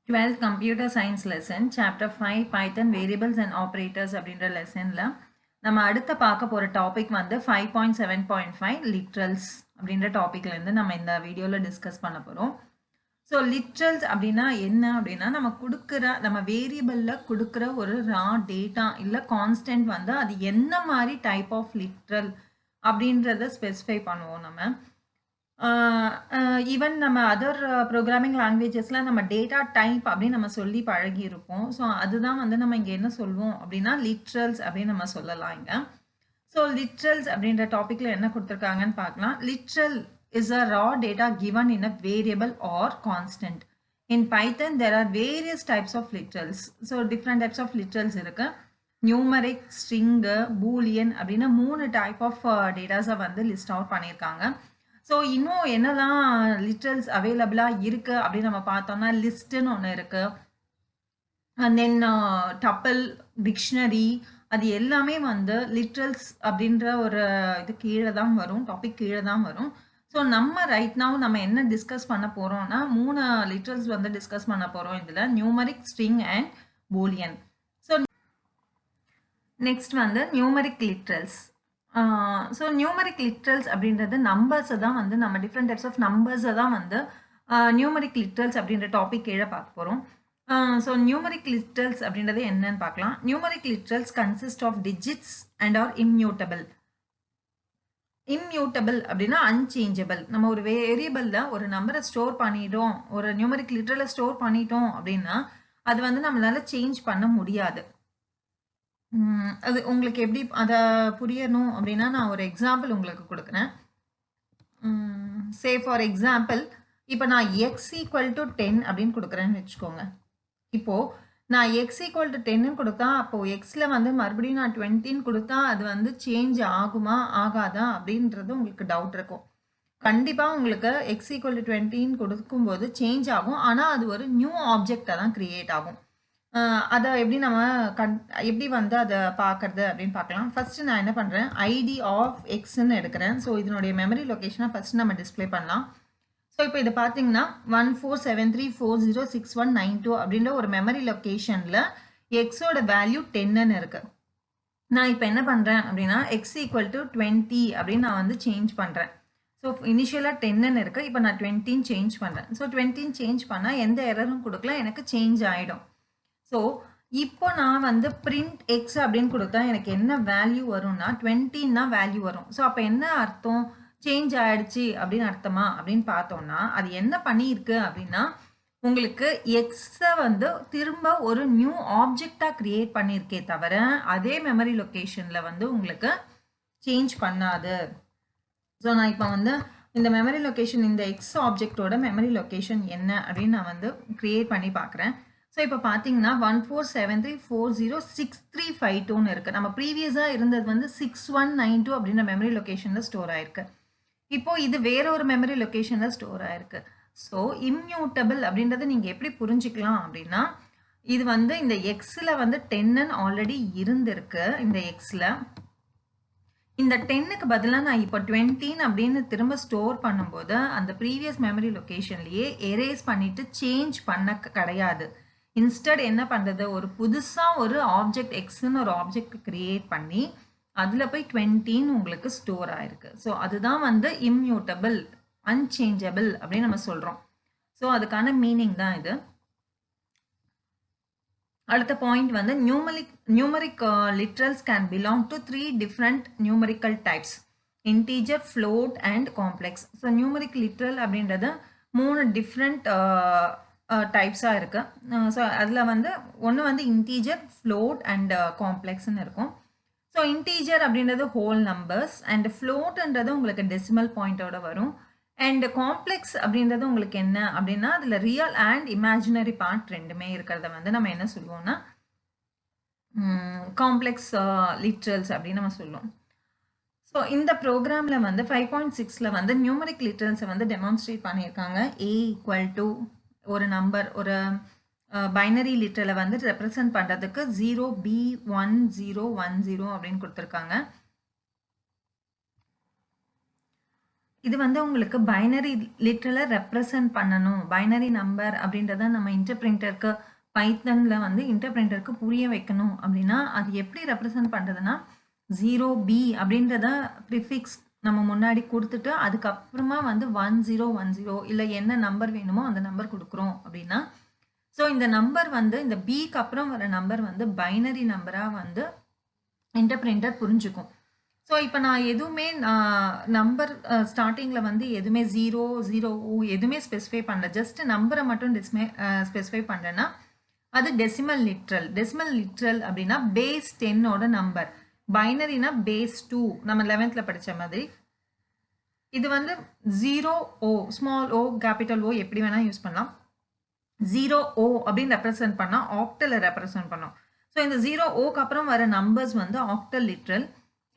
12th Computer Science lesson, Chapter 5 Python Variables and Operators அப்படின்ற லெசனில் நம்ம அடுத்த பார்க்க போகிற டாபிக் வந்து 5.7.5 லிட்ரல்ஸ் அப்படின்ற டாப்பிக்லேருந்து நம்ம இந்த வீடியோவில் டிஸ்கஸ் பண்ண போகிறோம். ஸோ லிட்ரல்ஸ் அப்படின்னா என்ன அப்படின்னா நம்ம வேரியபிளில் கொடுக்குற ஒரு ரா டேட்டா இல்லை கான்ஸ்டன்ட் வந்து அது என்ன மாதிரி டைப் ஆஃப் லிட்ரல் அப்படின்றத ஸ்பெசிஃபை பண்ணுவோம் நம்ம. ஈவன் நம்ம அதர் ப்ரோக்ராமிங் லாங்குவேஜஸில் நம்ம டேட்டா டைப் அப்படின்னு நம்ம சொல்லி பழகியிருப்போம். ஸோ அதுதான் வந்து நம்ம இங்கே என்ன சொல்வோம் அப்படின்னா லிட்ரல்ஸ் அப்படின்னு நம்ம சொல்லலாம் இங்கே. ஸோ லிட்ரல்ஸ் அப்படின்ற டாப்பிக்கில் என்ன கொடுத்துருக்காங்கன்னு பார்க்கலாம். Literal is a raw data given in a variable or constant. In Python, there are various types of literals. So, different types of literals இருக்கு. Numeric, string, boolean அப்படின்னா 3 type of datas வந்து list out பண்ணியிருக்காங்க. So இன்னும் என்னெல்லாம் literals அவைலபிளாக இருக்குது அப்படின்னு நம்ம பார்த்தோம்னா லிஸ்ட்டுன்னு ஒன்று இருக்குது. அண்ட் தென் டப்பிள், டிக்ஷனரி, அது எல்லாமே வந்து லிட்ரல்ஸ் அப்படின்ற ஒரு இது கீழே தான் வரும், டாபிக் கீழே தான் வரும். ஸோ நம்ம ரைட் நவ் நம்ம என்ன டிஸ்கஸ் பண்ண போகிறோம்னா 3 லிட்ரல்ஸ் வந்து டிஸ்கஸ் பண்ண போகிறோம் இதில், numeric, string and boolean. So next வந்து numeric literals. So numeric literals அப்படின்றது நம்பர்ஸை தான் வந்து நம்ம டிஃப்ரெண்ட் டைப்ஸ் ஆஃப் நம்பர்ஸை தான் வந்து நியூமரிக் லிட்ரல்ஸ் அப்படின்ற டாபிக் கீழே பார்க்க போகிறோம். ஸோ நியூமரிக் லிட்ரல்ஸ் அப்படின்றது என்னன்னு பார்க்கலாம். Numeric literals consist of digits and are immutable. Immutable அப்படின்னா அன்சேஞ்சபிள். நம்ம ஒரு வேரியபிளில் ஒரு நம்பரை ஸ்டோர் பண்ணிட்டோம், ஒரு நியூமரிக் லிட்ரலை ஸ்டோர் பண்ணிட்டோம் அப்படின்னா அது வந்து நம்மளால சேஞ்ச் பண்ண முடியாது. அது உங்களுக்கு எப்படி அதை புரியணும் அப்படின்னா நான் ஒரு எக்ஸாம்பிள் உங்களுக்கு கொடுக்குறேன். சே ஃபார் எக்ஸாம்பிள் இப்போ நான் எக்ஸ் ஈக்குவல் டு 10 அப்படின்னு கொடுக்குறேன்னு வச்சுக்கோங்க. இப்போது நான் எக்ஸ் ஈக்குவல் டு 10ன்னு கொடுத்தா அப்போது எக்ஸில் வந்து மறுபடியும் நான் 20ன்னு கொடுத்தா அது வந்து சேஞ்ச் ஆகுமா ஆகாதா அப்படின்றது உங்களுக்கு டவுட் இருக்கும். கண்டிப்பாக உங்களுக்கு எக்ஸ் ஈக்குவல் டு 20ன்னு கொடுக்கும்போது சேஞ்ச் ஆகும், ஆனால் அது ஒரு நியூ ஆப்ஜெக்டாக தான் க்ரியேட் ஆகும். அதை எப்படி நம்ம எப்படி வந்து அதை பார்க்கறது அப்படின்னு பார்க்கலாம். ஃபஸ்ட்டு நான் என்ன பண்ணுறேன், ஐடி ஆஃப் எக்ஸ்ன்னு எடுக்கிறேன். ஸோ இதனுடைய மெமரி லொக்கேஷனை ஃபஸ்ட்டு நம்ம டிஸ்பிளே பண்ணலாம். ஸோ இப்போ இதை பார்த்தீங்கன்னா 1473406192 அப்படின்ற ஒரு மெமரி லொக்கேஷனில் எக்ஸோட வேல்யூ 10ன்னு இருக்குது. நான் இப்போ என்ன பண்ணுறேன் அப்படின்னா எக்ஸ் ஈக்குவல் டு 20 அப்படின்னு நான் வந்து சேஞ்ச் பண்ணுறேன். ஸோ இனிஷியலாக 10ன்னு இருக்குது, இப்போ நான் 20 சேஞ்ச் பண்ணுறேன். ஸோ 20 சேஞ்ச் பண்ணால் எந்த எரரும் கொடுக்கல, எனக்கு சேஞ்ச் ஆகிடும். ஸோ இப்போ நான் வந்து பிரிண்ட் எக்ஸ் அப்படின்னு கொடுத்தா எனக்கு என்ன வேல்யூ வரும்னா 20 வேல்யூ வரும். ஸோ அப்போ என்ன அர்த்தம், சேஞ்ச் ஆயிடுச்சு அப்படின்னு அர்த்தமா அப்படின்னு பார்த்தோம்னா அது என்ன பண்ணியிருக்கு அப்படின்னா உங்களுக்கு எக்ஸை வந்து திரும்ப ஒரு நியூ ஆப்ஜெக்டாக க்ரியேட் பண்ணியிருக்கே தவிர அதே மெமரி லொக்கேஷனில் வந்து உங்களுக்கு சேஞ்ச் பண்ணாது. ஸோ நான் இப்போ வந்து இந்த மெமரி லொக்கேஷன், இந்த எக்ஸ் ஆப்ஜெக்டோட மெமரி லொக்கேஷன் என்ன அப்படின்னு நான் வந்து க்ரியேட் பண்ணி பார்க்குறேன். ஸோ இப்போ பார்த்தீங்கன்னா 1473406352ன்னு இருக்குது. நம்ம ப்ரீவியஸாக இருந்தது வந்து 6192 அப்படின்ற மெமரி லொக்கேஷனில் ஸ்டோர் ஆயிருக்கு. இப்போது இது வேற ஒரு மெமரி லொக்கேஷனில் ஸ்டோர் ஆயிருக்கு. ஸோ இம்யூட்டபிள் அப்படின்றத நீங்கள் எப்படி புரிஞ்சுக்கலாம் அப்படின்னா இது வந்து இந்த எக்ஸில் வந்து 10ன்னு ஆல்ரெடி இருந்திருக்கு. இந்த எக்ஸில் இந்த 10க்கு பதிலாக நான் இப்போ 20 அப்படின்னு திரும்ப ஸ்டோர் பண்ணும்போது அந்த ப்ரீவியஸ் மெமரி லொக்கேஷன்லேயே எரேஸ் பண்ணிவிட்டு சேஞ்ச் பண்ண கிடையாது. இன்ஸ்டட் என்ன பண்ணுறது, ஒரு புதுசாக ஒரு ஆப்ஜெக்ட் எக்ஸ்ன்னு ஒரு ஆப்ஜெக்ட் க்ரியேட் பண்ணி அதில் போய் 20ன்னு உங்களுக்கு ஸ்டோர் ஆயிருக்கு. ஸோ அதுதான் வந்து இம்யூட்டபிள், அன்சேஞ்சபிள் அப்படின்னு நம்ம சொல்கிறோம். ஸோ அதுக்கான மீனிங் தான் இது. அடுத்த பாயிண்ட் வந்து numeric literals can belong to 3 different numerical types: integer, float and complex. So numeric literal அப்படின்றது 3 டிஃப்ரெண்ட் டைப்ஸாக இருக்குது. ஸோ அதில் வந்து ஒன்று வந்து இன்டீஜர், ஃப்ளோட் அண்ட் காம்ப்ளெக்ஸ்ன்னு இருக்கும். ஸோ இன்டீஜர் அப்படின்றது ஹோல் நம்பர்ஸ் அண்ட் ஃப்ளோட்ன்றது உங்களுக்கு டெசிமல் பாயிண்டோட வரும். அண்ட் காம்ப்ளெக்ஸ் அப்படின்றது உங்களுக்கு என்ன அப்படின்னா அதில் ரியல் அண்ட் இமேஜினரி பார்ட் ரெண்டுமே இருக்கிறத வந்து நம்ம என்ன சொல்லுவோம்னா காம்ப்ளெக்ஸ் லிட்ரல்ஸ் அப்படின்னு நம்ம சொல்லுவோம். ஸோ இந்த ப்ரோக்ராமில் வந்து 5.6ல் வந்து நியூமரிக் லிட்ரல்ஸை வந்து டெமான்ஸ்ட்ரேட் பண்ணியிருக்காங்க. A ஈக்குவல் டு ஒரு நம்பர், ஒரு பைனரி லிட்டரலை வந்து ரெப்ரசன்ட் பண்ணுறதுக்கு 0B1010 அப்படின்னு கொடுத்துருக்காங்க. இது வந்து உங்களுக்கு பைனரி லிட்டரல ரெப்ரசன்ட் பண்ணணும். பைனரி நம்பர் அப்படின்றத நம்ம இன்டர்பிரிண்டருக்கு பைத்தன்ல வந்து இன்டர்பிரிண்டருக்கு புரிய வைக்கணும் அப்படின்னா, அது எப்படி ரெப்ரசன்ட் பண்றதுன்னா, 0B அப்படின்றத ப்ரிஃபிக்ஸ் நம்ம முன்னாடி குடுத்துட்டு, அதுக்கப்புறமா வந்து 1010 இல்ல என்ன நம்பர் வேணுமோ அந்த நம்பர் குடுக்குறோம் அப்படின்னா, ஸோ இந்த நம்பர் வந்து இந்த Bக்கு அப்புறம் வர நம்பர் வந்து பைனரி நம்பரா வந்து இன்டர்பிரிண்டர் புரிஞ்சுக்கும். ஸோ இப்போ நான் எதுவுமே நம்பர் ஸ்டார்ட்டிங்கில் வந்து எதுவுமே 0, 0 எதுவுமே ஸ்பெசிஃபை பண்ணல. ஜஸ்ட் நம்பரை மட்டும் ஸ்பெசிஃபை பண்ணுறேன்னா அது டெசிமல் லிட்ரல். டெசிமல் லிட்ரல் அப்படின்னா பேஸ் 10ஓட நம்பர். பைனரினா பேஸ் 2 நம்ம 11th படித்த மாதிரி. இது வந்து 0O ஸ்மால் ஓ கேபிட்டல் ஓ எப்படி வேணால் யூஸ் பண்ணலாம். 0O அப்படின்னு ரெப்ரசன்ட் பண்ணால் ஆக்டலை ரெப்ரசன்ட் பண்ணோம். ஸோ இந்த 0Oக்கு அப்புறம் வர நம்பர்ஸ் வந்து ஆக்டல் லிட்ரல்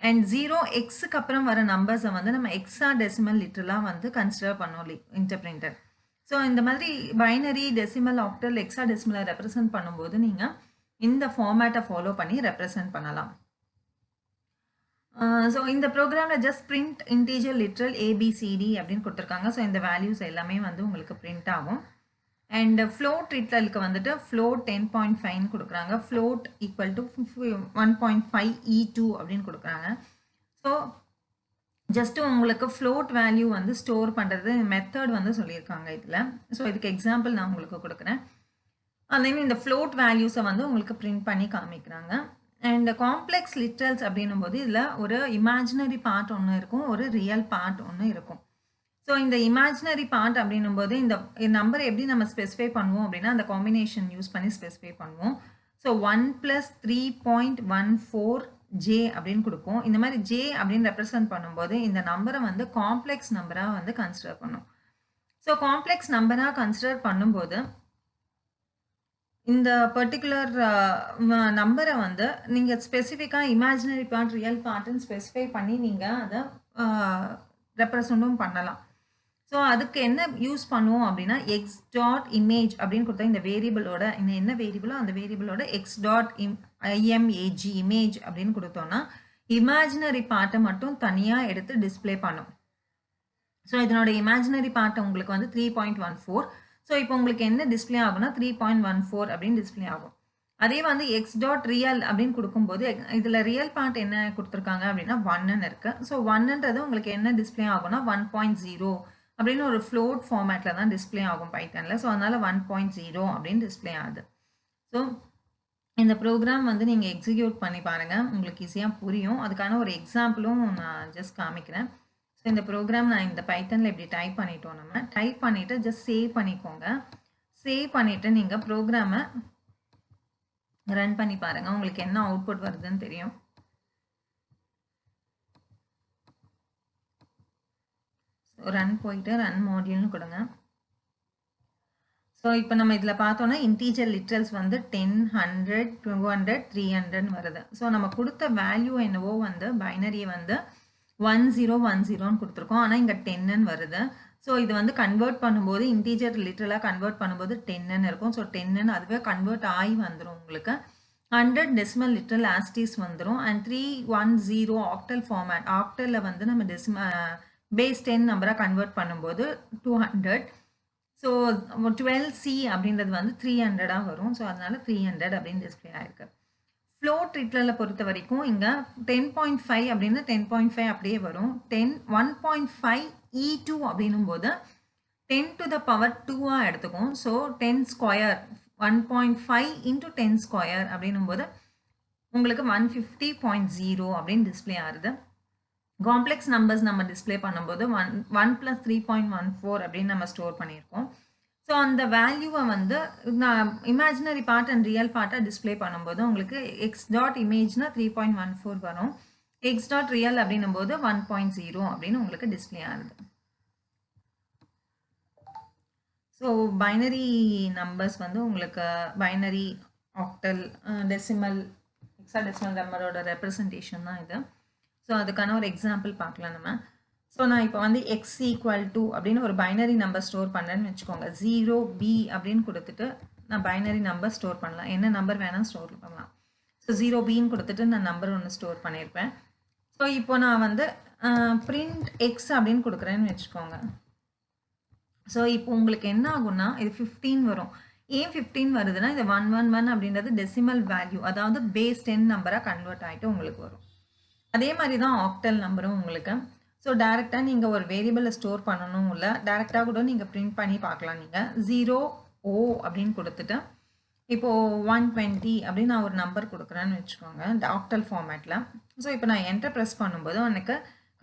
அண்ட் 0Xக்கு அப்புறம் வர நம்பர்ஸை வந்து நம்ம எக்ஸா டெசிமல் லிட்ரலாக வந்து கன்சிடர் பண்ணோம் இன்டர்பிரிண்டர். ஸோ இந்த மாதிரி பைனரி டெசிமல் ஆக்டல் எக்ஸா டெசிமலை ரெப்ரசன்ட் பண்ணும்போது நீங்கள் இந்த ஃபார்மேட்டை ஃபாலோ பண்ணி ரெப்ரசன்ட் பண்ணலாம். ஸோ இந்த ப்ரோக்ராமில் just print integer literal ABCD அப்படின்னு கொடுத்துருக்காங்க. ஸோ இந்த வேல்யூஸ் எல்லாமே வந்து உங்களுக்கு பிரிண்ட் ஆகும். அண்ட் ஃப்ளோட் லிட்ரலுக்கு வந்துட்டு ஃப்ளோட் 10.5 கொடுக்குறாங்க. ஃப்ளோட் ஈக்குவல் டு 1.5 E2 அப்படின்னு கொடுக்குறாங்க. ஸோ ஜஸ்ட்டு உங்களுக்கு ஃப்ளோட் வேல்யூ வந்து ஸ்டோர் பண்ணுறது மெத்தட் வந்து சொல்லியிருக்காங்க இதில். ஸோ இதுக்கு எக்ஸாம்பிள் நான் உங்களுக்கு கொடுக்குறேன். அதே இந்த ஃப்ளோட் வேல்யூஸை வந்து உங்களுக்கு பிரிண்ட் பண்ணி காமிக்கிறாங்க. அண்ட் காம்ப்ளெக்ஸ் லிட்ரல்ஸ் அப்படின்னும் போது இதில் ஒரு இமேஜினரி பார்ட் ஒன்று இருக்கும், ஒரு ரியல் பார்ட் ஒன்று இருக்கும். ஸோ இந்த இமேஜினரி பார்ட் அப்படின்னும் போது இந்த நம்பரை எப்படி நம்ம ஸ்பெசிஃபை பண்ணுவோம் அப்படின்னா அந்த காம்பினேஷன் யூஸ் பண்ணி ஸ்பெசிஃபை பண்ணுவோம். ஸோ 1 + 3.14J அப்படின்னு கொடுப்போம். இந்த மாதிரி J அப்படின்னு ரெப்ரசன்ட் பண்ணும்போது இந்த நம்பரை வந்து காம்ப்ளெக்ஸ் நம்பராக வந்து கன்சிடர் பண்ணும். ஸோ காம்ப்ளெக்ஸ் நம்பராக கன்சிடர் பண்ணும்போது இந்த பர்டிகுலர் நம்பரை வந்து நீங்கள் ஸ்பெசிஃபிக்காக இமேஜினரி பார்ட் ரியல் பார்ட்டுன்னு ஸ்பெசிஃபை பண்ணி நீங்கள் அதை ரெப்ரசன்ட்டும் பண்ணலாம். ஸோ அதுக்கு என்ன யூஸ் பண்ணுவோம் அப்படின்னா x.image அப்படின்னு கொடுத்தா இந்த வேரியபிளோட இந்த என்ன வேரியபிளோ அந்த வேரியபிளோட x.image இமேஜ் அப்படின்னு கொடுத்தோம்னா இமேஜினரி பார்ட்டை மட்டும் தனியாக எடுத்து டிஸ்பிளே பண்ணும். ஸோ இதனோட இமேஜினரி பார்ட்டை உங்களுக்கு வந்து 3.14. ஸோ இப்போ உங்களுக்கு என்ன டிஸ்பிளே ஆகும்னா 3.14 அப்படின்னு டிஸ்பிளே ஆகும். அதே வந்து x.real அப்படின்னு கொடுக்கும்போது இதில் ரியல் பார்ட் என்ன கொடுத்துருக்காங்க அப்படின்னா 1ன்னு இருக்குது. ஸோ 1ன்றது உங்களுக்கு என்ன டிஸ்பிளே ஆகும்னா 1.0 அப்படின்னு ஒரு ஃப்ளோட் ஃபார்மேட்டில் தான் டிஸ்பிளே ஆகும் பைத்தனில். ஸோ அதனால் 1.0 அப்படின்னு டிஸ்பிளே ஆகுது. ஸோ இந்த ப்ரோக்ராம் வந்து நீங்கள் எக்ஸிக்யூட் பண்ணி பாருங்கள், உங்களுக்கு ஈஸியாக புரியும். அதுக்கான ஒரு எக்ஸாம்பிளும் நான் ஜஸ்ட் காமிக்கிறேன். ஸோ இந்த ப்ரோக்ராம் நான் இந்த பைத்தனில் இப்படி டைப் பண்ணிட்டோம். நம்ம டைப் பண்ணிவிட்டு ஜஸ்ட் சேவ் பண்ணிக்கோங்க. சேவ் பண்ணிவிட்டு நீங்கள் ப்ரோக்ராமை ரன் பண்ணி பாருங்கள், உங்களுக்கு என்ன அவுட்புட் வருதுன்னு தெரியும். ரன் போயிட்டு ரன் மாடியூல்னு கொடுங்க. ஸோ இப்போ நம்ம இதில் பார்த்தோன்னா இன்டீஜர் லிட்ரல்ஸ் வந்து 10, 100, 200, 300 வருது. ஸோ நம்ம கொடுத்த வேல்யூ என்னவோ வந்து பைனரியை வந்து 1010ன்னு கொடுத்துருக்கோம். ஆனால் இங்கே 10ன்னு வருது. ஸோ இது வந்து கன்வெர்ட் பண்ணும்போது இன்டீஜர் லிட்ரலாக கன்வெர்ட் பண்ணும்போது 10ன்னு இருக்கும். ஸோ 10ன்னு அதுவே கன்வெர்ட் ஆகி வந்துடும் உங்களுக்கு. 100 டெசிமல் லிட்ரல் ஆஸ்டிஸ் வந்துடும். And 310 octal format. ஆக்டலில் வந்து நம்ம பேஸ் 10 நம்பராக கன்வெர்ட் பண்ணும்போது 200. ஸோ 12C அப்படின்றது வந்து 300ஆக வரும். ஸோ அதனால 300 அப்படின்னு டிஸ்பிளே ஆயிருக்கு. ஃப்ளோட் லிட்ரலை பொறுத்த வரைக்கும் இங்கே 10.5 அப்படின்னு 10.5 அப்படியே வரும். 1.5 E2 அப்படின்னும் போது 10 to the power 2 எடுத்துக்கும். ஸோ 10 ஸ்கொயர் 1.5 into 10 ஸ்கொயர் அப்படின்னும் போது உங்களுக்கு 150.0 அப்படின்னு டிஸ்பிளே ஆகுது. காம்ப்ளெக்ஸ் நம்பர்ஸ் நம்ம டிஸ்பிளே பண்ணும்போது 1 + 3.14 அப்படின்னு நம்ம ஸ்டோர் பண்ணியிருக்கோம். ஸோ அந்த வேல்யூவை வந்து நான் இமேஜினரி பார்ட் அண்ட் ரியல் பார்ட்டாக டிஸ்பிளே பண்ணும்போது உங்களுக்கு x.imageனா 3.14 வரும். x.real அப்படின்னும் போது 1.0 அப்படின்னு உங்களுக்கு டிஸ்பிளே ஆகுது. ஸோ பைனரி நம்பர்ஸ் வந்து உங்களுக்கு பைனரி, ஆக்டல், டெசிமல், ஹெக்ஸாடெசிமல் நம்பரோட ரெப்ரசன்டேஷன் தான் இது. ஸோ அதுக்கான ஒரு எக்ஸாம்பிள் பார்க்கலாம் நம்ம. ஸோ நான் இப்போ வந்து x = அப்படின்னு ஒரு பைனரி நம்பர் ஸ்டோர் பண்ணுறேன்னு வச்சுக்கோங்க. 0B அப்படின்னு கொடுத்துட்டு நான் பைனரி நம்பர் ஸ்டோர் பண்ணலாம். என்ன நம்பர் வேணால் ஸ்டோர் பண்ணலாம். ஸோ 0Bன்னு கொடுத்துட்டு நான் நம்பர் ஒன்று ஸ்டோர் பண்ணியிருப்பேன். ஸோ ஸோ இப்போ நான் வந்து பிரிண்ட் எக்ஸ் அப்படின்னு கொடுக்குறேன்னு வச்சுக்கோங்க. ஸோ இப்போ உங்களுக்கு என்ன ஆகும்னா இது 15 வரும். ஏன் 15 வருதுன்னா இது 111 அப்படின்றது டெசிமல் வேல்யூ, அதாவது பேஸ் 10 நம்பராக கன்வெர்ட் ஆகிட்டு உங்களுக்கு வரும். அதே மாதிரி தான் ஆக்டல் நம்பரும் உங்களுக்கு. ஸோ டேரெக்டாக நீங்கள் ஒரு வேரியபிளை ஸ்டோர் பண்ணணும் இல்லை, டேரெக்டாக கூட நீங்கள் பிரிண்ட் பண்ணி பார்க்கலாம். நீங்கள் 0O அப்படின்னு கொடுத்துட்டு இப்போது 120 அப்படின்னு நான் ஒரு நம்பர் கொடுக்குறேன்னு வச்சுக்கோங்க இந்த ஆக்டல் ஃபார்மேட்டில். ஸோ இப்போ நான் என்டர் ப்ரெஸ் பண்ணும்போது எனக்கு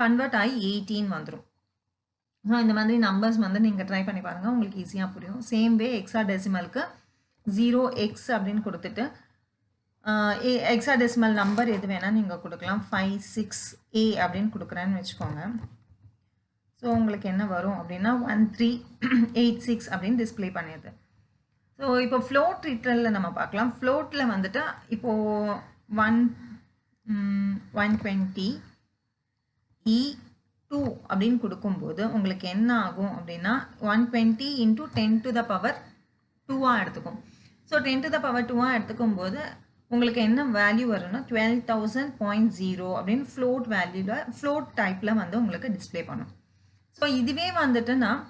கன்வெர்ட் ஆகி 18 வந்துடும். ஸோ இந்த மாதிரி நம்பர்ஸ் வந்து நீங்கள் ட்ரை பண்ணி பாருங்கள், உங்களுக்கு ஈஸியாக புரியும். சேம் வே ஹெக்ஸாடெசிமலுக்கு 0x அப்படின்னு கொடுத்துட்டு ஹெக்ஸாடெசிமல் நம்பர் எது வேணால் நீங்கள் கொடுக்கலாம். 56A அப்படின்னு கொடுக்குறேன்னு வச்சுக்கோங்க. ஸோ உங்களுக்கு என்ன வரும் அப்படின்னா 1386 அப்படின்னு டிஸ்பிளே பண்ணிடுது. ஸோ இப்போ ஃப்ளோட் லிட்ரலில் நம்ம பார்க்கலாம். ஃப்ளோட்டில் வந்துட்டு இப்போது 120 E2 அப்படின்னு கொடுக்கும்போது உங்களுக்கு என்ன ஆகும் அப்படின்னா 120 × 10⁻²ஆக எடுத்துக்கும். ஸோ 10⁻²ஆக எடுத்துக்கும் போது உங்களுக்கு என்ன வேல்யூ வரும்னா 12,000.0 அப்படின்னு ஃப்ளோட் வேல்யூவில் ஃப்ளோட் டைப்பில் வந்து உங்களுக்கு டிஸ்பிளே பண்ணும். ஸோ இதுவே வந்துட்டு நான்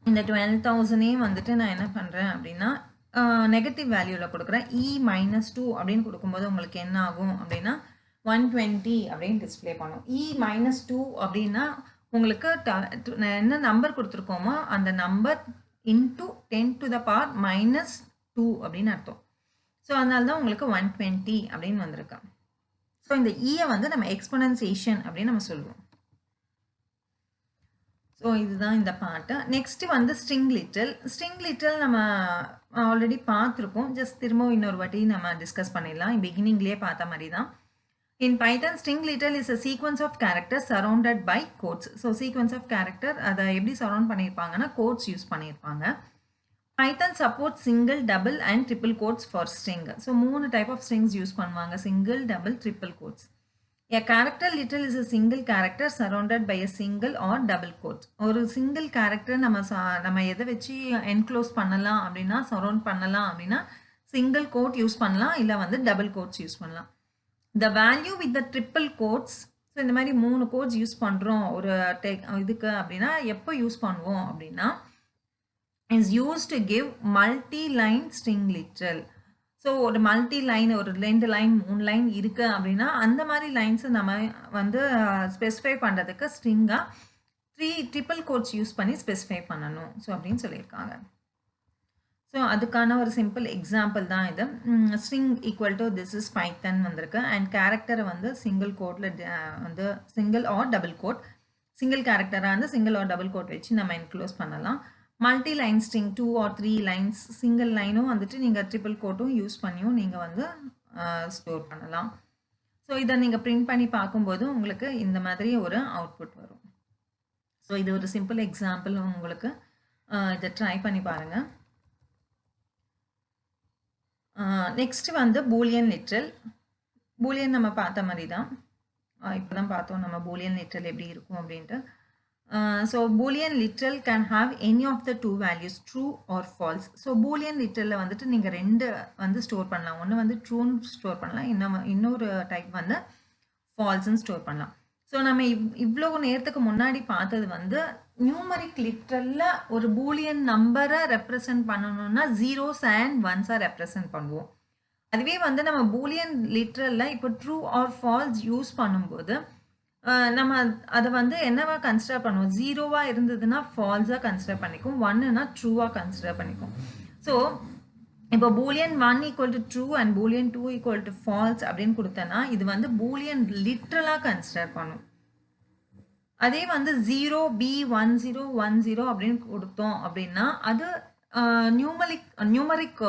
இந்த 12,000 வந்துட்டு நான் என்ன பண்ணுறேன் அப்படின்னா நெகட்டிவ் வேல்யூவில் கொடுக்குறேன். E-2 அப்படின்னு கொடுக்கும்போது உங்களுக்கு என்ன ஆகும் அப்படின்னா 120 அப்படின்னு டிஸ்பிளே பண்ணும். E-2 அப்படின்னா உங்களுக்கு என்ன நம்பர் கொடுத்துருக்கோமோ அந்த நம்பர் இன்ட்டு 10⁻⁻2 அப்படின்னு அர்த்தம். ஸோ அதனால தான் உங்களுக்கு 120 அப்படின்னு வந்திருக்கு. ஸோ இந்த ஈயை வந்து நம்ம எக்ஸ்பொனன்சியேஷன் அப்படின்னு நம்ம சொல்லுவோம். ஸோ இதுதான் இந்த பாட்டு. நெக்ஸ்ட்டு வந்து ஸ்ட்ரிங் லிட்டில். ஸ்ட்ரிங் லிட்டில் நம்ம ஆல்ரெடி பார்த்துருக்கோம். ஜஸ்ட் திரும்ப இன்னொரு வாட்டி நம்ம டிஸ்கஸ் பண்ணிடலாம். பிகினிங்லேயே பார்த்த மாதிரி தான். In Python, string literal is a sequence of characters surrounded by quotes. So sequence of character அதை எப்படி சரௌண்ட் பண்ணியிருப்பாங்கன்னா quotes யூஸ் பண்ணியிருப்பாங்க. Python supports single, double and triple quotes for string. So 3 type of strings use பண்ணுவாங்க. Single, double, triple quotes. A character literal is a single character surrounded by a single or double quote. ஒரு single character நம்ம எதை வச்சு enclose பண்ணலாம் அப்படின்னா surround பண்ணலாம் அப்படின்னா single quote use பண்ணலாம், இல்லை வந்து double quotes யூஸ் பண்ணலாம். The value with the triple quotes, so இந்த மாதிரி 3 கோட்ஸ் யூஸ் பண்ணுறோம் ஒரு இதுக்கு அப்படின்னா எப்போ யூஸ் பண்ணுவோம் அப்படின்னா is used to give multi-line string literal. So ஒரு மல்டி லைன், ஒரு 2 லைன் 3 லைன் இருக்குது அப்படின்னா அந்த மாதிரி லைன்ஸை நம்ம வந்து ஸ்பெசிஃபை பண்ணுறதுக்கு ஸ்ட்ரிங்காக 3 ட்ரிபிள் கோட்ஸ் யூஸ் பண்ணி ஸ்பெசிஃபை பண்ணணும். ஸோ அப்படின்னு சொல்லியிருக்காங்க. ஸோ அதுக்கான ஒரு சிம்பிள் எக்ஸாம்பிள் தான் இது. String equal to this is python வந்திருக்கு. அண்ட் கேரக்டரை வந்து சிங்கிள் கோட்டில் வந்து single or double quote, single கேரக்டராக வந்து சிங்கிள் ஆர் டபுள் கோட் வச்சு நம்ம என்க்ளோஸ் பண்ணலாம். Multi line string 2 or 3 lines, single லைனும் வந்துட்டு நீங்கள் ட்ரிபிள் கோட்டும் யூஸ் பண்ணியும் நீங்கள் வந்து ஸ்டோர் பண்ணலாம். ஸோ இதை நீங்கள் பிரிண்ட் பண்ணி பார்க்கும்போது உங்களுக்கு இந்த மாதிரி ஒரு அவுட்புட் வரும். ஸோ இது ஒரு சிம்பிள் எக்ஸாம்பிள் உங்களுக்கு. இதை ட்ரை பண்ணி பாருங்கள். நெக்ஸ்ட் வந்து பூலியன் லிட்ரல். பூலியன் நம்ம பார்த்த மாதிரி தான், இப்போ தான் பார்த்தோம் நம்ம பூலியன் லிட்ரல் எப்படி இருக்கும் அப்படின்ட்டு. So Boolean literal can have any of the 2 values, true or false. So Boolean லிட்ரலில் வந்துட்டு நீங்கள் 2 வந்து ஸ்டோர் பண்ணலாம். ஒன்று வந்து ட்ரூன்னு ஸ்டோர் பண்ணலாம், இன்னொரு டைப் வந்து ஃபால்ஸ்ன்னு ஸ்டோர் பண்ணலாம். ஸோ நம்ம இவ்வளோ நேரத்துக்கு முன்னாடி பார்த்தது வந்து நியூமரிக் லிட்ரலில் ஒரு பூலியன் நம்பரை ரெப்ரசன்ட் பண்ணணும்னா 0s and 1s ரெப்ரசன்ட் பண்ணுவோம். அதுவே வந்து நம்ம பூலியன் லிட்ரலில் இப்போ ட்ரூ ஆர் ஃபால்ஸ் யூஸ் பண்ணும்போது நம்ம அதை வந்து என்னவா கன்சிடர் பண்ணுவோம், 0வாக இருந்ததுன்னா ஃபால்ஸாக கன்சிடர் பண்ணிக்கும், 1னா ட்ரூவாக கன்சிடர் பண்ணிக்கும். ஸோ இப்போ boolean 1 equal to true and boolean 2 equal to false அப்படின்னு கொடுத்தேன்னா இது வந்து பூலியன் லிட்ரலாக கன்சிடர் பண்ணும். அதே வந்து 0B1010 அப்படின்னு கொடுத்தோம் அப்படின்னா அது நியூமரிக்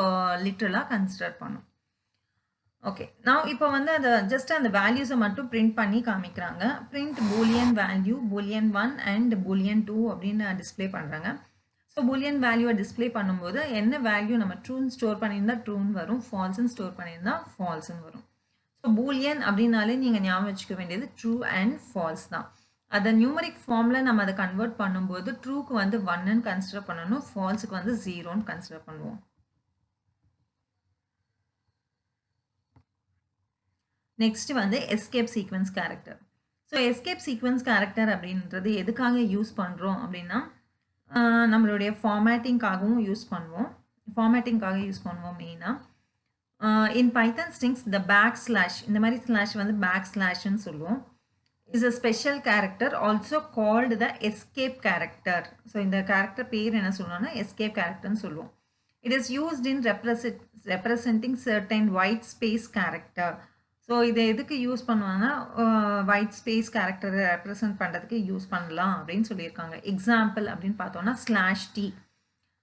லிட்ரலாக கன்சிடர் பண்ணும். ஓகே, நான் இப்போ வந்து அதை ஜஸ்ட் அந்த வேல்யூஸை மட்டும் பிரிண்ட் பண்ணி காமிக்கிறாங்க. Print Boolean value Boolean 1 and boolean 2 அப்படின்னு டிஸ்பிளே பண்ணுறாங்க. ஸோ பூலியன் வேல்யூவை டிஸ்பிளே பண்ணும்போது என்ன வேல்யூ நம்ம ட்ரூன்னு ஸ்டோர் பண்ணியிருந்தா ட்ரூன்னு வரும், ஃபால்ஸ்ன்னு ஸ்டோர் பண்ணியிருந்தா ஃபால்ஸ்ன்னு வரும். ஸோ பூலியன் அப்படின்னாலே நீங்கள் ஞாபகம் வச்சுக்க வேண்டியது ட்ரூ அண்ட் ஃபால்ஸ் தான். அதை நியூமரிக் ஃபார்மில் நம்ம அதை கன்வெர்ட் பண்ணும்போது ட்ரூக்கு வந்து 1ன்னு கன்சிடர் பண்ணணும், ஃபால்ஸுக்கு வந்து 0ன்னு கன்சிடர் பண்ணுவோம். நெக்ஸ்ட் வந்து escape sequence character. So escape sequence character அப்படின்றது எதுக்காக யூஸ் பண்ணுறோம் அப்படின்னா நம்மளுடைய ஃபார்மேட்டிங்காகவும் யூஸ் பண்ணுவோம். மெயினாக இன் பைத்தன் ஸ்ட்ரிங்ஸ் த பேக் ஸ்லாஷ், இந்த மாதிரி ஸ்லாஷ் வந்து பேக் ஸ்லாஷ்ன்னு சொல்லுவோம். is a special character also called the escape character. So இந்த character பேர் என்ன சொல்லணும்னா escape characterன்னு சொல்லுவோம். It is used in representing certain white space character. So இதை எதுக்கு யூஸ் பண்ணுவாங்கன்னா ஒயிட் ஸ்பேஸ் கேரக்டரை ரெப்ரசன்ட் பண்ணுறதுக்கு யூஸ் பண்ணலாம் அப்படின்னு சொல்லியிருக்காங்க. எக்ஸாம்பிள் அப்படின்னு பார்த்தோம்னா ஸ்லாஷ் டி.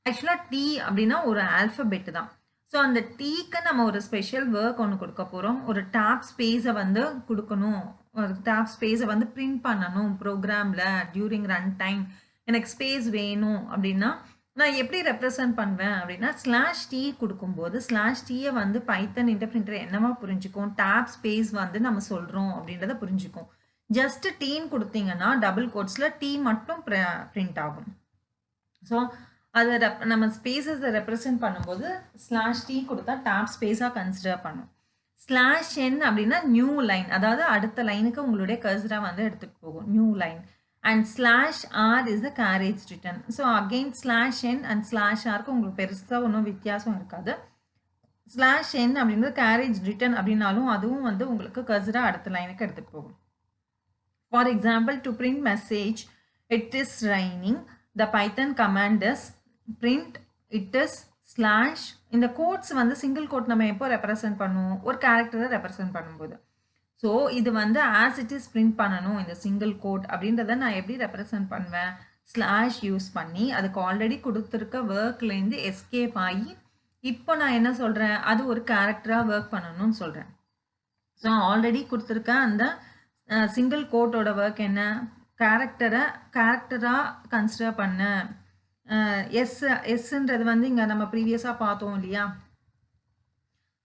ஆக்சுவலாக டி அப்படின்னா ஒரு ஆல்ஃபபெட் தான். ஸோ அந்த டீக்கு நம்ம ஒரு ஸ்பெஷல் ஒர்க் ஒன்று கொடுக்க போகிறோம். ஒரு டேப் ஸ்பேஸை வந்து கொடுக்கணும், ஒரு டேப் ஸ்பேஸை வந்து பிரிண்ட் பண்ணணும் ப்ரோக்ராமில் டியூரிங் ரன் டைம். எனக்கு ஸ்பேஸ் வேணும் அப்படின்னா நான் எப்படி ரெப்ரசன்ட் பண்ணுவேன் அப்படின்னா ஸ்லாஷ் டி கொடுக்கும்போது ஸ்லாஷ் டீயை வந்து பைத்தன் இன்டர்பிரிண்டர் என்னவா புரிஞ்சுக்கும், டேப் ஸ்பேஸ் வந்து நம்ம சொல்கிறோம் அப்படின்றத புரிஞ்சுக்கும். ஜஸ்ட் டீன்னு கொடுத்தீங்கன்னா டபுள் கோட்ஸில் டி மட்டும் பிரிண்ட் ஆகும். ஸோ அதை நம்ம ஸ்பேஸஸை ரெப்ரசென்ட் பண்ணும்போது ஸ்லாஷ் டி கொடுத்தா டேப் ஸ்பேஸாக கன்சிடர் பண்ணும். ஸ்லாஷ் என் அப்படின்னா நியூ லைன், அதாவது அடுத்த லைனுக்கு உங்களுடைய கர்சரை வந்து எடுத்துகிட்டு போகும், new line. And slash r is the carriage return. So again slash n and slash ஆருக்கு உங்களுக்கு பெருசாக ஒன்றும் வித்தியாசம் இருக்காது. ஸ்லாஷ் என் அப்படின்றது கேரேஜ் ரிட்டன் அப்படின்னாலும் அதுவும் வந்து உங்களுக்கு கர்சரை அடுத்த லைனுக்கு எடுத்துகிட்டு போகும். For example, to print message it is raining, the Python command is print it is slash. இந்த கோட்ஸ் வந்து சிங்கிள் கோட் நம்ம எப்போ ரெப்ரசன்ட் பண்ணுவோம், ஒரு கேரக்டரை ரெப்ரசன்ட் பண்ணும்போது. ஸோ இது வந்து ஆஸ் இட் இஸ் பிரிண்ட் பண்ணணும் இந்த சிங்கிள் கோட் அப்படின்றத நான் எப்படி ரெப்ரசன்ட் பண்ணுவேன், ஸ்லாஷ் யூஸ் பண்ணி அதுக்கு ஆல்ரெடி கொடுத்துருக்க ஒர்க்லேருந்து எஸ்கேப் ஆகி இப்போ நான் என்ன சொல்கிறேன், அது ஒரு கேரக்டராக ஒர்க் பண்ணணும்னு சொல்கிறேன். ஸோ ஆல்ரெடி கொடுத்துருக்க அந்த சிங்கிள் கோட்டோட ஒர்க் என்ன, கேரக்டராக கன்சிடர் பண்ண. எஸ்ன்றது வந்து இங்கே நம்ம ப்ரீவியஸாக பார்த்தோம் இல்லையா,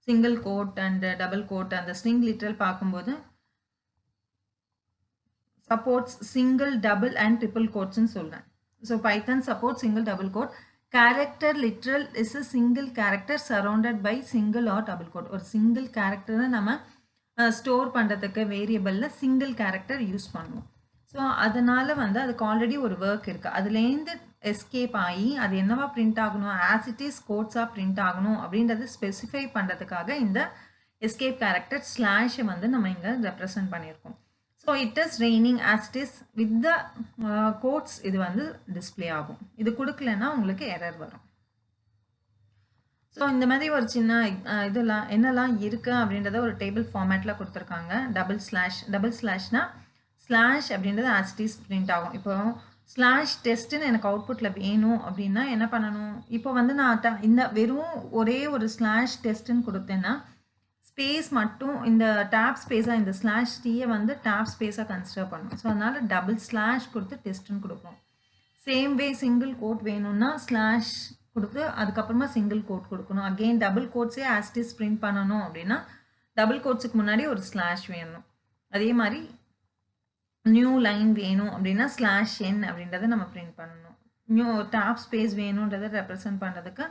single quote and double quote அந்த ஸ்ட்ரிங் லிட்ரல் பார்க்கும்போது supports single double and triple கோட்ஸ்ன்னு சொல்கிறேன். So Python support single double quote. Character literal is a single character surrounded by single or double quote. ஒரு சிங்கிள் கேரக்டரை நம்ம store பண்ணுறதுக்கு வேரியபிளில் single character use பண்ணுவோம். ஸோ அதனால் வந்து அதுக்கு ஆல்ரெடி ஒரு ஒர்க் இருக்குது, அதுலேருந்து எஸ்கேப் ஆகி அது என்னவா பிரிண்ட் ஆகணும், ஆஸ் இட் இஸ் கோட்ஸாக பிரிண்ட் ஆகணும் அப்படின்றது ஸ்பெசிஃபை பண்ணுறதுக்காக இந்த எஸ்கேப் கேரக்டர் ஸ்லாஷை வந்து நம்ம இங்கே ரெப்ரசன்ட் பண்ணியிருக்கோம். So it is raining as it is with the quotes இது வந்து டிஸ்பிளே ஆகும். இது கொடுக்கலன்னா உங்களுக்கு எரர் வரும். ஸோ இந்த மாதிரி ஒரு சின்ன இதெல்லாம் என்னெல்லாம் இருக்குது அப்படின்றத ஒரு டேபிள் ஃபார்மேட்டில் கொடுத்துருக்காங்க. டபுள் ஸ்லாஷ்னா ஸ்லாஷ் அப்படின்றது ஆஸ் இட் இஸ் பிரிண்ட் ஆகும். இப்போ ஸ்லாஷ் டெஸ்ட்டுன்னு எனக்கு அவுட்புட்டில் வேணும் அப்படின்னா என்ன பண்ணணும், இப்போ வந்து நான் இந்த வெறும் ஒரே ஒரு ஸ்லாஷ் டெஸ்ட்டுன்னு கொடுத்தேன்னா ஸ்பேஸ் மட்டும் இந்த டேப் ஸ்பேஸாக இந்த ஸ்லாஷ் டீயை வந்து டேப் ஸ்பேஸாக கன்சிடர் பண்ணணும். ஸோ அதனால் டபுள் ஸ்லாஷ் கொடுத்து டெஸ்ட்டுன்னு கொடுப்போம். சேம் வே சிங்கிள் கோட் வேணும்னா ஸ்லாஷ் கொடுத்து அதுக்கப்புறமா சிங்கிள் கோட் கொடுக்கணும். Again double Godse as it is print பண்ணணும் அப்படின்னா டபுள் கோட்ஸுக்கு முன்னாடி ஒரு ஸ்லாஷ் வேணும். அதே மாதிரி நியூ லைன் வேணும் அப்படின்னா ஸ்லாஷ் என் அப்படின்றத நம்ம பிரிண்ட் பண்ணணும். நியூ டேப் ஸ்பேஸ் வேணுன்றதை ரெப்ரசன்ட் பண்ணுறதுக்கு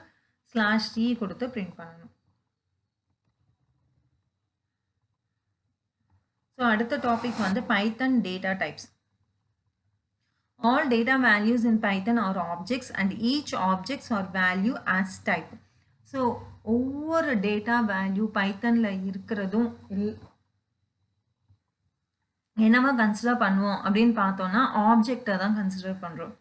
ஸ்லாஷ் டி கொடுத்து பிரிண்ட் பண்ணணும். ஸோ அடுத்த டாபிக் வந்து Python data types. All data values in Python are objects and each objects or value as type. So ஒவ்வொரு டேட்டா வேல்யூ பைத்தனில் இருக்கிறதும் என்னவா கன்சிடர் பண்ணுவோம் அப்படின்னு பார்த்தோம்னா ஆப்ஜெக்டை தான் கன்சிடர் பண்ணுறோம்.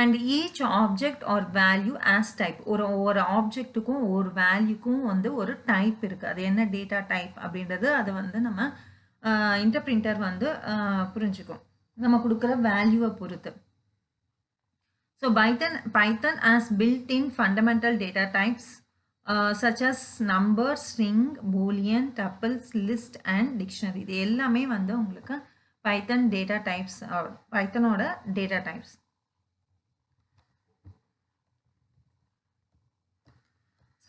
And each object are value as type. ஒரு ஆப்ஜெக்ட்டுக்கும் ஒரு வேல்யூக்கும் வந்து ஒரு டைப் இருக்குது. அது என்ன டேட்டா டைப் அப்படின்றது அது வந்து நம்ம இன்டர்பிரிண்டர் வந்து புரிஞ்சுக்கும் நம்ம கொடுக்குற வேல்யூவை பொறுத்து. So Python as built in fundamental data types such as number, string, boolean, tuples, list and dictionary. இது எல்லாமே வந்து உங்களுக்கு பைத்தன் டேட்டா டைப்ஸ், பைத்தனோட data types.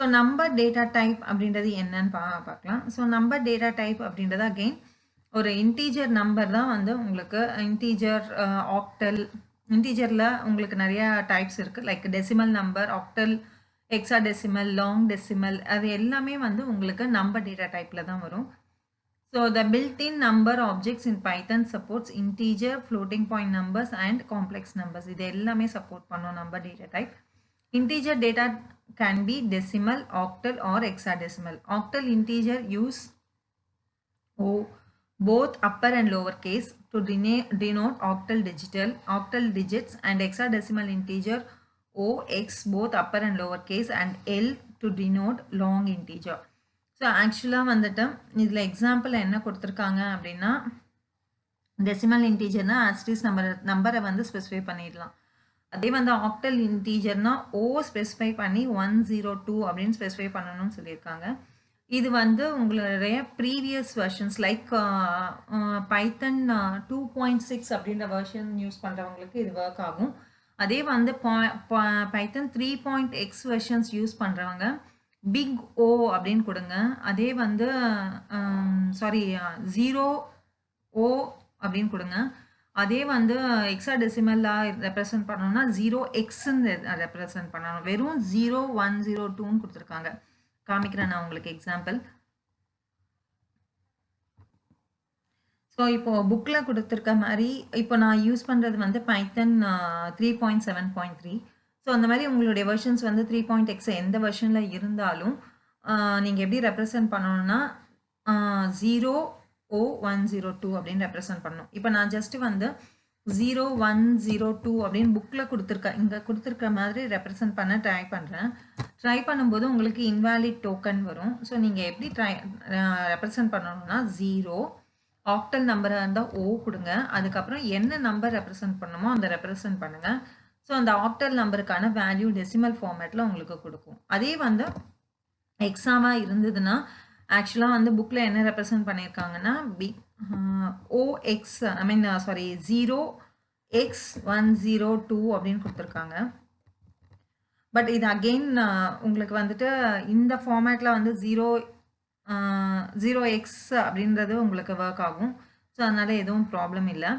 So number data type அப்படின்றது என்னன்னு பார்க்கலாம். ஸோ நம்பர் டேட்டா டைப் அப்படின்றது அகெயின் ஒரு இன்டீஜர் நம்பர் தான் வந்து உங்களுக்கு இன்டீஜர், ஆக்டல். இன்டீஜரில் உங்களுக்கு நிறையா டைப்ஸ் இருக்குது, like decimal number, octal, hexadecimal, long decimal. அது எல்லாமே வந்து உங்களுக்கு நம்பர் டேட்டா டைப்பில் தான் வரும். So the built-in number objects in Python supports integer, floating point numbers and complex numbers. இது எல்லாமே support பண்ணும் number data type. Integer data can be decimal, octal or hexadecimal. Octal integer use both upper and lower case to denote octal digits, and hexadecimal integer OX both upper and lower case, and L to denote long integer. So ஆக்சுவலாக வந்துட்டு இதில் example என்ன கொடுத்துருக்காங்க அப்படின்னா decimal இன்டீஜர்னா ஆஸ்டிஸ் நம்பரை வந்து specify பண்ணிடலாம். அதே வந்து ஆக்டல் இன்டீஜர்னா ஓ ஸ்பெசிஃபை பண்ணி 102 அப்படின்னு ஸ்பெசிஃபை பண்ணணும்னு சொல்லியிருக்காங்க. இது வந்து உங்களுடைய ப்ரீவியஸ் வெர்ஷன்ஸ் லைக் பைத்தன் 2.6 அப்படின்ற வெர்ஷன் யூஸ் பண்ணுறவங்களுக்கு இது ஒர்க் ஆகும். அதே வந்து பைத்தன் 3.x வெர்ஷன்ஸ் யூஸ் பண்ணுறவங்க பிக் ஓ அப்படின்னு கொடுங்க. அதே வந்து சாரி 0 ஓ அப்படின்னு கொடுங்க. அதே வந்து ஹெக்ஸாடெசிமலாக ரெப்ரசன்ட் பண்ணணும்னா 0x-ன்னு ரெப்ரசன்ட் பண்ணணும். வெறும் 0 1 0 2ன்னு கொடுத்துருக்காங்க. காமிக்கிறேன் நான் உங்களுக்கு எக்ஸாம்பிள். ஸோ இப்போ புக்கில் கொடுத்துருக்க மாதிரி இப்போ நான் யூஸ் பண்ணுறது வந்து பைத்தன் 3.7.3. ஸோ அந்த மாதிரி உங்களுடைய வெர்ஷன்ஸ் வந்து 3.x எந்த வெர்ஷனில் இருந்தாலும் நீங்கள் எப்படி ரெப்ரசன்ட் பண்ணணும்னா 0O102 அப்படின்னு ரெப்ரசன்ட் பண்ணணும். இப்போ நான் ஜஸ்ட்டு வந்து 0102 அப்படின்னு புக்கில் இங்கே கொடுத்துருக்க மாதிரி ரெப்ரசன்ட் பண்ண ட்ரை பண்ணுறேன். ட்ரை பண்ணும்போது உங்களுக்கு இன்வாலிட் டோக்கன் வரும். ஸோ நீங்கள் எப்படி ரெப்ரசன்ட் பண்ணணும்னா 0 ஆக்டல் நம்பராக இருந்தால் ஓ கொடுங்க. அதுக்கப்புறம் என்ன நம்பர் ரெப்ரசன்ட் பண்ணணுமோ அந்த ரெப்ரசன்ட் பண்ணுங்கள். ஸோ அந்த ஆக்டல் நம்பருக்கான வேல்யூ டெசிமல் ஃபார்மேட்டில் உங்களுக்கு கொடுக்கும். அதே வந்து எக்ஸாமாக இருந்ததுன்னா ஆக்சுவலாக வந்து புக்கில் என்ன ரெப்ரசன்ட் பண்ணியிருக்காங்கன்னா ஓஎக்ஸ் 0x102 அப்படின்னு கொடுத்துருக்காங்க. பட் இது அகெயின் உங்களுக்கு வந்துட்டு இந்த ஃபார்மேட்டில் வந்து 0x அப்படின்றது உங்களுக்கு ஒர்க் ஆகும். ஸோ அதனால் எதுவும் ப்ராப்ளம் இல்லை.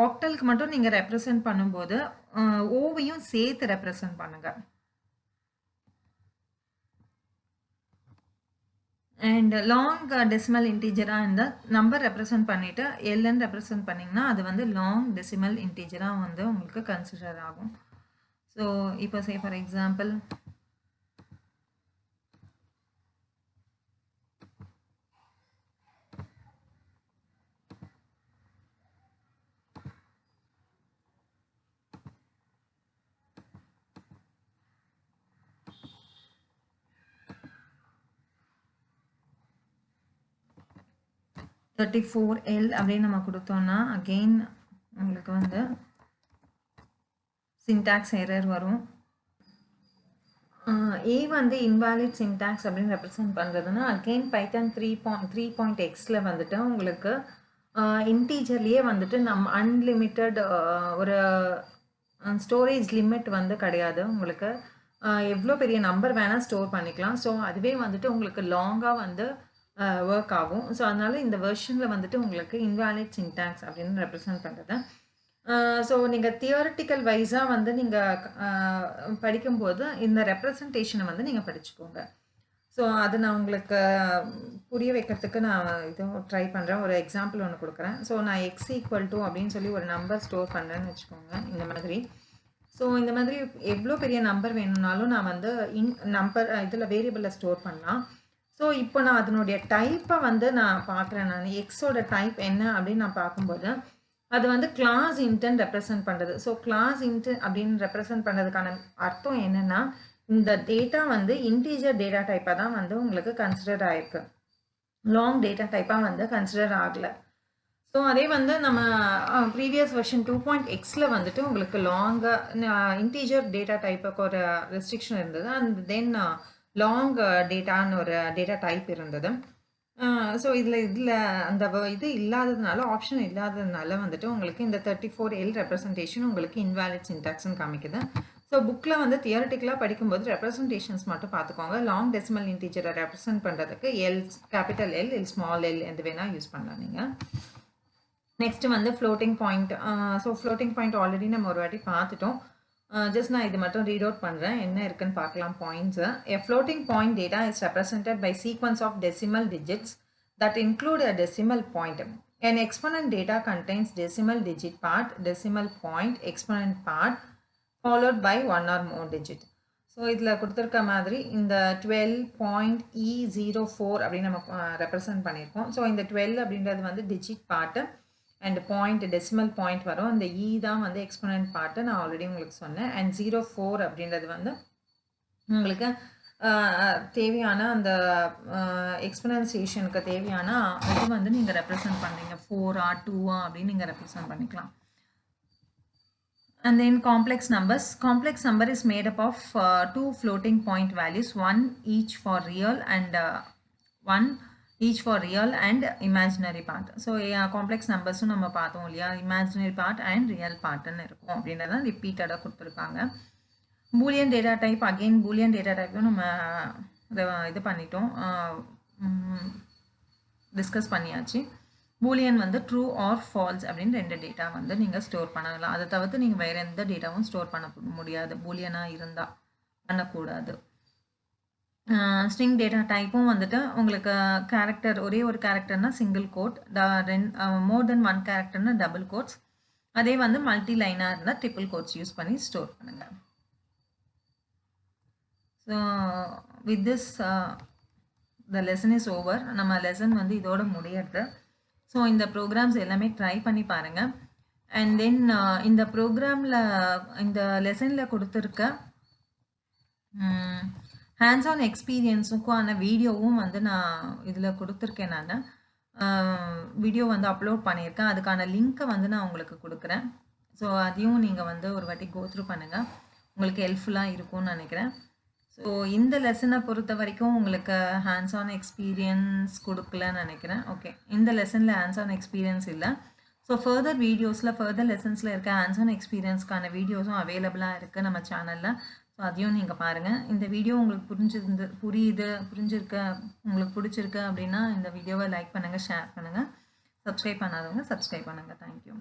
ஆக்டலுக்கு மட்டும் நீங்கள் ரெப்ரசன்ட் பண்ணும்போது ஓவையும் சேர்த்து ரெப்ரசன்ட் பண்ணுங்க. அண்ட் லாங் டெசிமல் இன்டீஜராக இருந்தால் நம்பர் ரெப்ரசன்ட் பண்ணிவிட்டு எல்என் ரெப்ரசன்ட் பண்ணிங்கன்னா அது வந்து லாங் டெசிமல் இன்டீஜராக வந்து உங்களுக்கு கன்சிடர் ஆகும். ஸோ இப்போ சே ஃபார் எக்ஸாம்பிள் $34L அப்படின்னு நம்ம கொடுத்தோம்னா அகெயின் உங்களுக்கு வந்து சின்டாக்ஸ் எரர் வரும். ஏ வந்து இன்வாலிட் சின்டாக்ஸ் அப்படின்னு ரெப்ரசன்ட் பண்ணுறதுன்னா அகெயின் பைத்தன் 3.xல வந்துட்டு உங்களுக்கு இன்டீஜர்லேயே வந்துட்டு நம்ம அன்லிமிட்டட் ஒரு ஸ்டோரேஜ் லிமிட் வந்து கிடையாது. உங்களுக்கு எவ்வளோ பெரிய நம்பர் வேணால் ஸ்டோர் பண்ணிக்கலாம். ஸோ அதுவே வந்துட்டு உங்களுக்கு லாங்காக வந்து ஒர்க் ஆகும். ஸோ அதனால் இந்த வெர்ஷனில் வந்துட்டு உங்களுக்கு இன்வாலிட் சின்டாக்ஸ் அப்படின்னு ரெப்ரசன்ட் பண்ணுறது. ஸோ நீங்கள் தியரிட்டிக்கல் வைஸாக வந்து நீங்கள் படிக்கும்போது இந்த ரெப்ரசன்டேஷனை வந்து நீங்கள் படிச்சுக்கோங்க. ஸோ அது நான் உங்களுக்கு புரிய வைக்கிறதுக்கு நான் இதுவும் ட்ரை பண்ணுறேன். ஒரு எக்ஸாம்பிள் ஒன்று கொடுக்குறேன். ஸோ நான் x=2 அப்படின்னு சொல்லி ஒரு நம்பர் ஸ்டோர் பண்ணுறேன்னு வச்சுக்கோங்க இந்த மாதிரி. ஸோ இந்த மாதிரி எவ்வளோ பெரிய நம்பர் வேணும்னாலும் நான் வந்து நம்பர் இதில் வேரியபிளில் ஸ்டோர் பண்ணலாம். ஸோ இப்போ நான் அதனுடைய டைப்பை வந்து நான் பார்க்குறேன். நான் எக்ஸோட டைப் என்ன அப்படின்னு நான் பார்க்கும்போது அது வந்து கிளாஸ் இன்ட்னு ரெப்ரசன்ட் பண்ணுறது. ஸோ கிளாஸ் இன்ட் அப்படின்னு ரெப்ரசன்ட் பண்ணுறதுக்கான அர்த்தம் என்னென்னா இந்த டேட்டா வந்து இன்டீஜர் டேட்டா டைப்பாக தான் வந்து உங்களுக்கு கன்சிடர் ஆகிருக்கு. லாங் டேட்டா டைப்பாக வந்து கன்சிடர் ஆகலை. ஸோ அதே வந்து நம்ம ப்ரீவியஸ் வெர்ஷன் 2.xல வந்துட்டு உங்களுக்கு லாங்காக இன்டீஜர் டேட்டா டைப்புக்கு ஒரு ரெஸ்ட்ரிக்ஷன் இருந்தது. அண்ட் தென் லாங் டேட்டான்னு ஒரு டேட்டா டைப் இருந்தது. ஸோ இதில் அந்த இது இல்லாததுனால ஆப்ஷன் இல்லாததுனால வந்துட்டு உங்களுக்கு இந்த 34L ரெப்ரசன்டேஷன் உங்களுக்கு இன்வாலிட் சின்டாக்ஸ்ன்னு காமிக்குது. ஸோ புக்கில் வந்து தியரிட்டிக்கலாக படிக்கும்போது ரெப்ரசன்டேஷன்ஸ் மட்டும் பார்த்துக்கோங்க. லாங் டெசிமல் இன்டீஜரை ரெப்ரசன்ட் பண்ணுறதுக்கு L capital L L small L எது வேணால் யூஸ் பண்ணலாம் நீங்கள். நெக்ஸ்ட்டு வந்து floating point. So floating point already நம்ம ஒரு வாட்டி பார்த்துட்டோம். ஜஸ்ட் நான் இது மட்டும் ரீட் அவுட் பண்ணுறேன், என்ன இருக்குன்னு பார்க்கலாம் points. A floating point data is represented by sequence of decimal digits that include a decimal point. An exponent data contains decimal digit part, decimal point, exponent part, followed by one or more digit. So இதில் கொடுத்துருக்க மாதிரி இந்த 12.E04 அப்படின்னு நம்ம represent பண்ணியிருக்கோம். So இந்த 12 அப்படின்றது வந்து digit part and point decimal point வரும். அந்த இ தான் வந்து எக்ஸ்போனன்ட் பார்ட்டு, நான் ஆல்ரெடி உங்களுக்கு சொன்னேன். அண்ட் 04 அப்படின்றது வந்து உங்களுக்கு தேவையான அந்த எக்ஸ்பனன்சியேஷனுக்கு தேவையான இது வந்து நீங்கள் ரெப்ரசன்ட் பண்ணுறீங்க. 4 2 அப்படின்னு நீங்கள் ரெப்ரசன்ட் பண்ணிக்கலாம். And then complex numbers. Complex number is made up of two floating point values, one each for real and one each for real and imaginary part. So complex numbers நம்ம பார்த்தோம் இல்லையா, imaginary part and real partன்னு இருக்கும் அப்படின்றத ரிப்பீட்டடாக கொடுத்துருக்காங்க. Boolean data type, again Boolean data டைப்பும் நம்ம இது பண்ணிட்டோம், டிஸ்கஸ் பண்ணியாச்சு. பூலியன் வந்து ட்ரூ ஆர் ஃபால்ஸ் அப்படின்னு 2 டேட்டா வந்து நீங்கள் ஸ்டோர் பண்ணலாம். அதை தவிர்த்து நீங்கள் வேறு எந்த டேட்டாவும் ஸ்டோர் பண்ண முடியாது, பூலியனாக இருந்தால் பண்ணக்கூடாது. ஸ்ட்ரிங் டேட்டா டைப்பும் வந்துட்டு உங்களுக்கு கேரக்டர், ஒரே ஒரு கேரக்டர்னா சிங்கிள் கோட், மோர் தென் 1 கேரக்டர்னா டபுள் கோட்ஸ், அதே வந்து மல்டி லைனாக இருந்தால் ட்ரிபிள் கோட்ஸ் யூஸ் பண்ணி ஸ்டோர் பண்ணுங்கள். So with this the lesson is over. நம்ம லெசன் வந்து இதோட முடியறது. ஸோ இந்த ப்ரோக்ராம்ஸ் எல்லாமே ட்ரை பண்ணி பாருங்கள். அண்ட் தென் இந்த ப்ரோக்ராமில் இந்த லெசனில் கொடுத்துருக்க ஹேண்ட்ஸ் ஆன் எக்ஸ்பீரியன்ஸுக்கான வீடியோவும் வந்து நான் இதில் கொடுத்துருக்கேன். நான் வீடியோ வந்து அப்லோட் பண்ணியிருக்கேன், அதுக்கான லிங்க்கை வந்து நான் உங்களுக்கு கொடுக்குறேன். ஸோ அதையும் நீங்கள் வந்து ஒரு வாட்டி கோத்ரூ பண்ணுங்கள், உங்களுக்கு ஹெல்ப்ஃபுல்லாக இருக்கும்னு நினைக்கிறேன். ஸோ இந்த லெசனை பொறுத்த வரைக்கும் உங்களுக்கு ஹேண்ட்ஸ் ஆன் எக்ஸ்பீரியன்ஸ் கொடுக்கலன்னு நினைக்கிறேன். ஓகே, இந்த லெசனில் ஹேண்ட்ஸ் ஆன் எக்ஸ்பீரியன்ஸ் இல்லை. ஸோ ஃபர்தர் வீடியோஸில், ஃபர்தர் லெசன்ஸில் இருக்க ஹேண்ட்ஸ் ஆன் எக்ஸ்பீரியன்ஸ்க்கான வீடியோஸும் அவைலபிளாக இருக்குது நம்ம சேனலில். ஸோ அதையும் நீங்கள் பாருங்கள். இந்த வீடியோ உங்களுக்கு புரிஞ்சிருக்கு, உங்களுக்கு பிடிச்சிருக்கு அப்படின்னா இந்த வீடியோவை லைக் பண்ணுங்கள், ஷேர் பண்ணுங்கள், சப்ஸ்கிரைப் பண்ணாதவங்க சப்ஸ்கிரைப் பண்ணுங்கள். தேங்க்யூ.